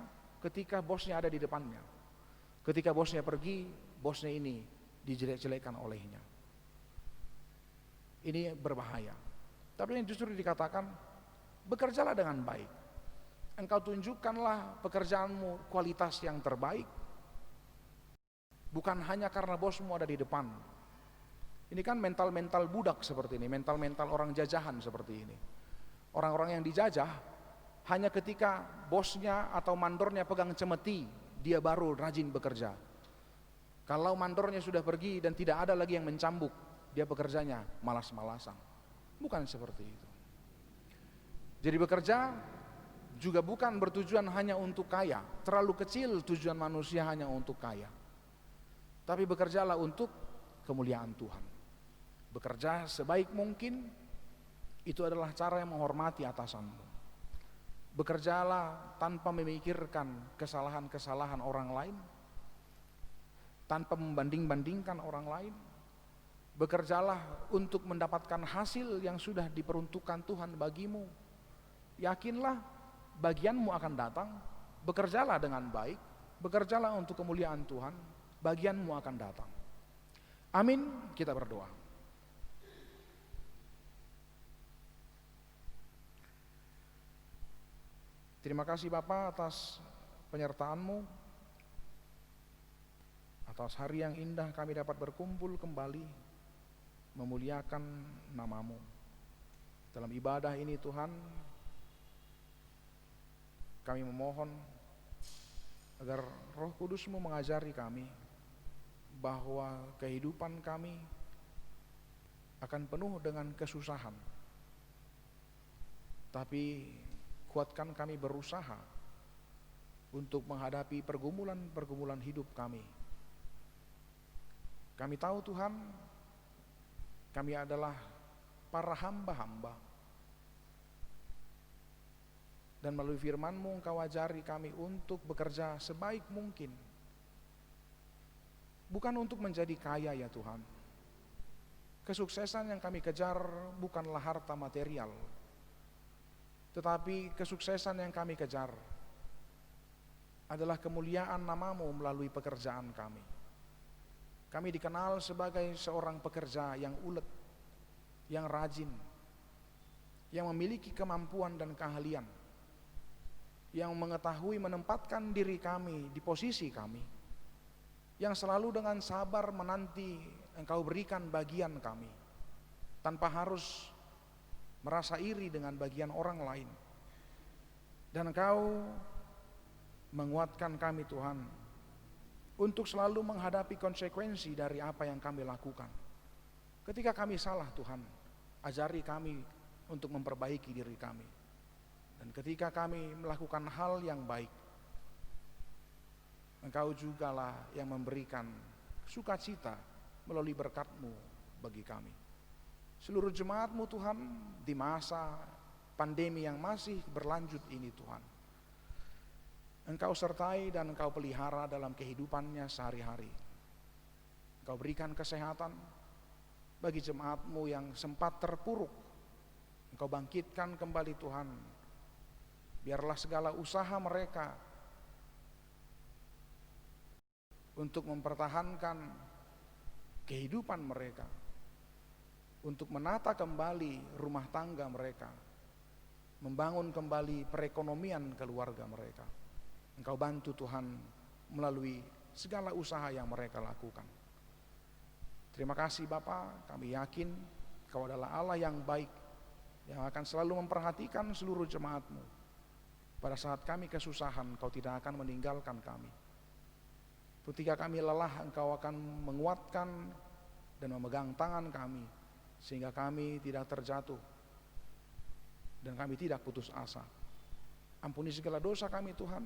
ketika bosnya ada di depannya. Ketika bosnya pergi, bosnya ini dijelek-jelekan olehnya. Ini berbahaya. Tapi yang justru dikatakan, bekerjalah dengan baik. Engkau tunjukkanlah pekerjaanmu kualitas yang terbaik, bukan hanya karena bosmu ada di depan. Ini kan mental-mental budak seperti ini, mental-mental orang jajahan seperti ini. Orang-orang yang dijajah, hanya ketika bosnya atau mandornya pegang cemeti, dia baru rajin bekerja. Kalau mandornya sudah pergi dan tidak ada lagi yang mencambuk, dia bekerjanya malas-malasan. Bukan seperti itu. Jadi bekerja juga bukan bertujuan hanya untuk kaya. Terlalu kecil tujuan manusia hanya untuk kaya. Tapi bekerjalah untuk kemuliaan Tuhan. Bekerja sebaik mungkin, itu adalah cara yang menghormati atasanmu. Bekerjalah tanpa memikirkan kesalahan-kesalahan orang lain, tanpa membanding-bandingkan orang lain. Bekerjalah untuk mendapatkan hasil yang sudah diperuntukkan Tuhan bagimu. Yakinlah bagianmu akan datang. Bekerjalah dengan baik, bekerjalah untuk kemuliaan Tuhan, bagianmu akan datang. Amin. Kita berdoa. Terima kasih Bapa atas penyertaan-Mu, atas hari yang indah kami dapat berkumpul kembali memuliakan nama-Mu. Dalam ibadah ini Tuhan, kami memohon agar Roh Kudus-Mu mengajari kami bahwa kehidupan kami akan penuh dengan kesusahan. Tapi kuatkan kami berusaha untuk menghadapi pergumulan-pergumulan hidup kami. Kami tahu Tuhan, kami adalah para hamba-hamba. Dan melalui firman-Mu Engkau ajari kami untuk bekerja sebaik mungkin. Bukan untuk menjadi kaya ya Tuhan. Kesuksesan yang kami kejar bukanlah harta material, tetapi kesuksesan yang kami kejar adalah kemuliaan nama-Mu melalui pekerjaan kami. Kami dikenal sebagai seorang pekerja yang ulet, yang rajin, yang memiliki kemampuan dan keahlian, yang mengetahui menempatkan diri kami di posisi kami, yang selalu dengan sabar menanti Engkau berikan bagian kami, tanpa harus merasa iri dengan bagian orang lain. Dan Engkau menguatkan kami Tuhan untuk selalu menghadapi konsekuensi dari apa yang kami lakukan. Ketika kami salah Tuhan, ajari kami untuk memperbaiki diri kami. Dan ketika kami melakukan hal yang baik, Engkau jugalah yang memberikan sukacita melalui berkat-Mu bagi kami. Seluruh jemaat-Mu Tuhan di masa pandemi yang masih berlanjut ini Tuhan, Engkau sertai dan Engkau pelihara dalam kehidupannya sehari-hari. Engkau berikan kesehatan bagi jemaat-Mu yang sempat terpuruk. Engkau bangkitkan kembali Tuhan. Biarlah segala usaha mereka untuk mempertahankan kehidupan mereka, untuk menata kembali rumah tangga mereka, membangun kembali perekonomian keluarga mereka. Engkau bantu Tuhan melalui segala usaha yang mereka lakukan. Terima kasih Bapa, kami yakin Kau adalah Allah yang baik, yang akan selalu memperhatikan seluruh jemaat-Mu. Pada saat kami kesusahan, Kau tidak akan meninggalkan kami. Ketika kami lelah, Engkau akan menguatkan dan memegang tangan kami, sehingga kami tidak terjatuh dan kami tidak putus asa. Ampuni segala dosa kami Tuhan,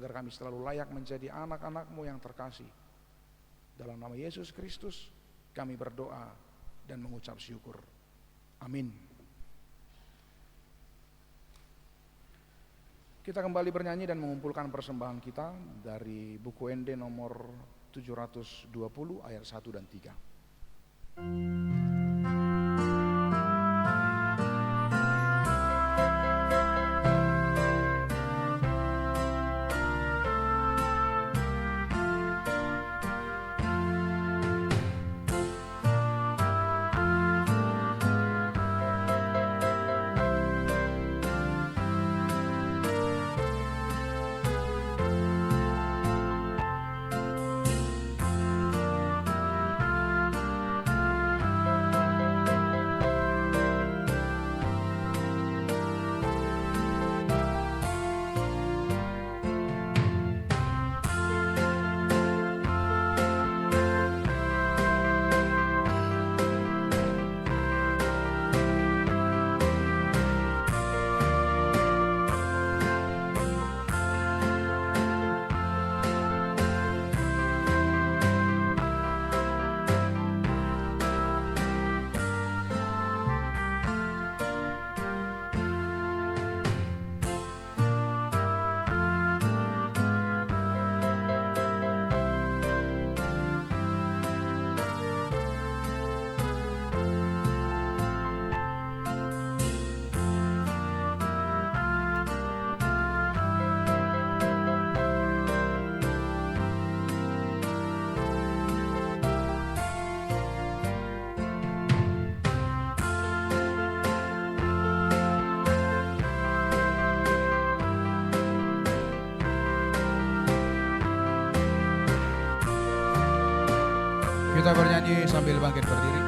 agar kami selalu layak menjadi anak-anak-Mu yang terkasih. Dalam nama Yesus Kristus kami berdoa dan mengucap syukur. Amin. Kita kembali bernyanyi dan mengumpulkan persembahan kita dari buku ND nomor 720 ayat 1 dan 3. Kita bernyanyi sambil bangkit berdiri.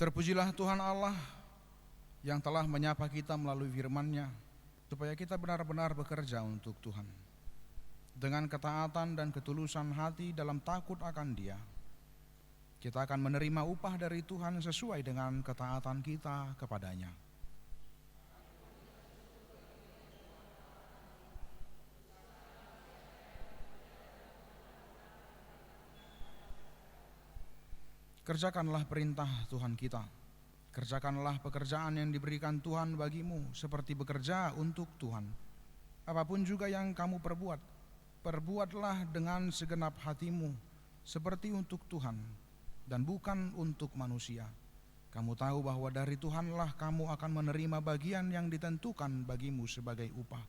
Terpujilah Tuhan Allah yang telah menyapa kita melalui firman-Nya, supaya kita benar-benar bekerja untuk Tuhan dengan ketaatan dan ketulusan hati dalam takut akan Dia. Kita akan menerima upah dari Tuhan sesuai dengan ketaatan kita kepadanya. Kerjakanlah perintah Tuhan kita. Kerjakanlah pekerjaan yang diberikan Tuhan bagimu, seperti bekerja untuk Tuhan. Apapun juga yang kamu perbuat, perbuatlah dengan segenap hatimu, seperti untuk Tuhan dan bukan untuk manusia. Kamu tahu bahwa dari Tuhanlah kamu akan menerima bagian yang ditentukan bagimu sebagai upah.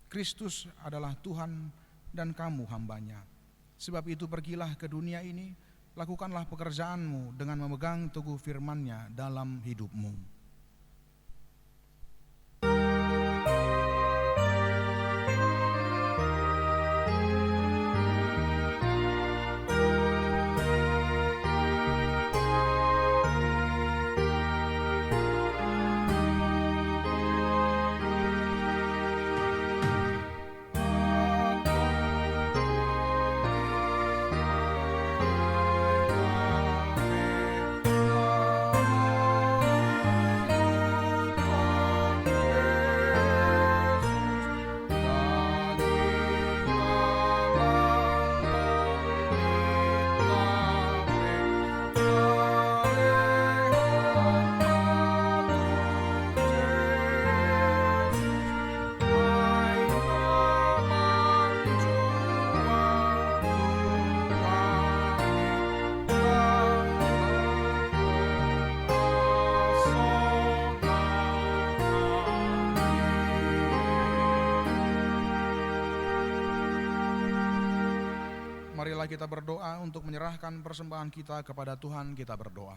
Kristus adalah Tuhan dan kamu hambanya. Sebab itu pergilah ke dunia ini, lakukanlah pekerjaanmu dengan memegang teguh firman-Nya dalam hidupmu. Marilah kita berdoa untuk menyerahkan persembahan kita kepada Tuhan. Kita berdoa.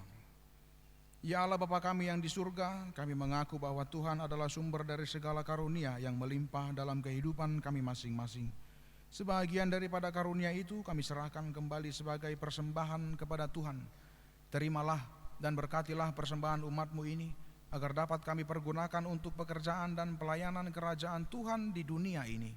Ya Allah Bapa kami yang di surga, kami mengaku bahwa Tuhan adalah sumber dari segala karunia yang melimpah dalam kehidupan kami masing-masing. Sebagian daripada karunia itu kami serahkan kembali sebagai persembahan kepada Tuhan. Terimalah dan berkatilah persembahan umat-Mu ini, agar dapat kami pergunakan untuk pekerjaan dan pelayanan kerajaan Tuhan di dunia ini.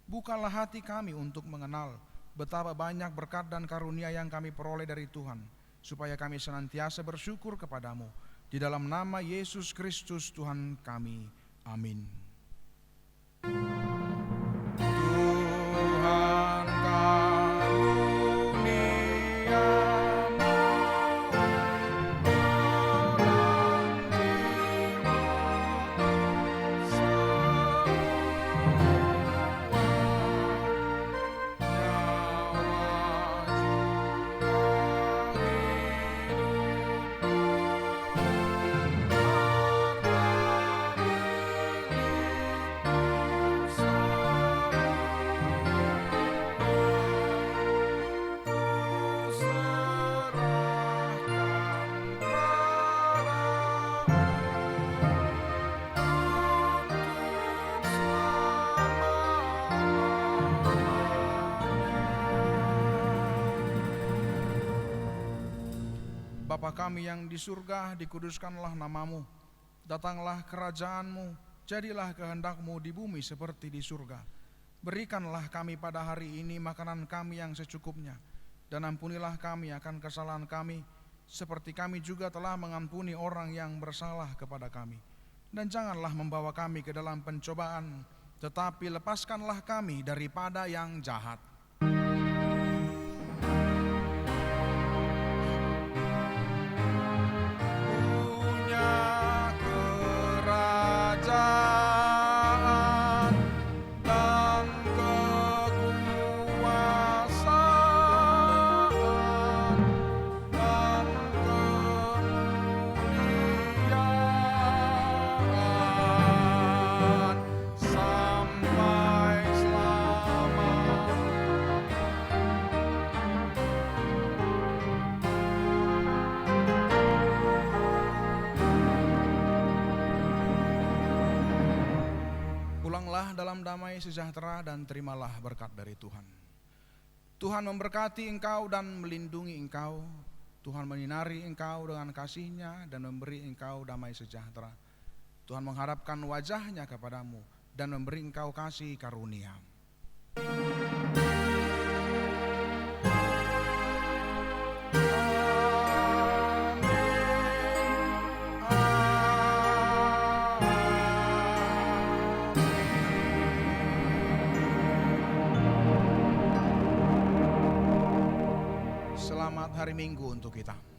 Bukalah hati kami untuk mengenal betapa banyak berkat dan karunia yang kami peroleh dari Tuhan, supaya kami senantiasa bersyukur kepadamu. Di dalam nama Yesus Kristus Tuhan kami. Amin. Tuhan Bapa kami yang di surga, dikuduskanlah nama-Mu. Datanglah kerajaan-Mu, jadilah kehendak-Mu di bumi seperti di surga. Berikanlah kami pada hari ini makanan kami yang secukupnya, dan ampunilah kami akan kesalahan kami, seperti kami juga telah mengampuni orang yang bersalah kepada kami. Dan janganlah membawa kami ke dalam pencobaan, tetapi lepaskanlah kami daripada yang jahat. Pulanglah dalam damai sejahtera dan terimalah berkat dari Tuhan. Tuhan memberkati engkau dan melindungi engkau. Tuhan menyinari engkau dengan kasih-Nya dan memberi engkau damai sejahtera. Tuhan mengharapkan wajah-Nya kepadamu dan memberi engkau kasih karunia. Selamat hari Minggu untuk kita.